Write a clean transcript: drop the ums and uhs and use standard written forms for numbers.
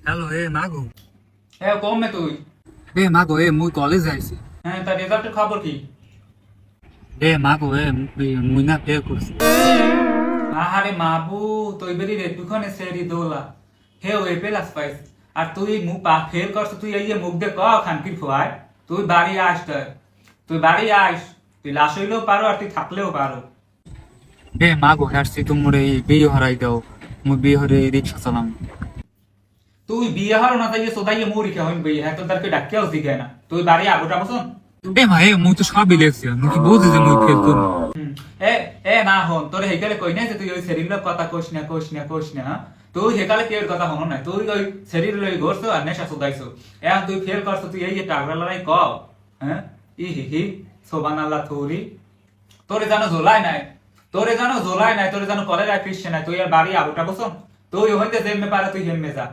Hello মাগো হ্যাঁ কমে তুই। মাগো মুই কলেজ আইছি। হ্যাঁ তার রেজাল্টের খবর কি? মাগো মুই না ফেল করছি। আহারে মাবু তুই বেরি রে তুইখানে সেরি দোলা হে ওই পেলাস পাইস আর তুই মুখ পা ফেল করছ তুই এই যে মুখ দে ক খানকির খোয়ায় তুই বাড়ি আস তুই বাড়ি আস তুই লাশ হইলেও পারো আর তুই থাকলেও পারো। মাগো হারছি তোমর এই বিয়ে হরাই দাও, মুই বিয়ে হরে রিক্সা চালাম। তুই বিয়ে হারো না তাই সোদাইয়ে মুড়ি খেয়ে হইন বিয়ে হ্যাঁ তোর তারকে ডাকিয়াও দিকে না তুই বাড়ি আবোটা বসন। মা মুই তো সবই লেখছি, মুই কি বুঝি যে মুই ফেল করব। এ এ না হন তোর হেকালে কই না যে তুই ওই শরীর কথা কোশ না হ্যাঁ? তুই হেকালে কেউ কথা হনো না তুই ওই শরীর লই ঘরছো আর নেশা সুদাইছো এখন তুই ফেল করছো তুই এই যে টাগরা লড়াই ক হ্যাঁ ই হি হি সোবান আল্লাহ থৌরি তোরে জানো ঝোলাই নাই তোরে জানো কলেরা খ্রিস্টান নাই তুই আর বাড়ি আবুটা বসন তুই হইতে যেমনে পারে তুই হেমে যা।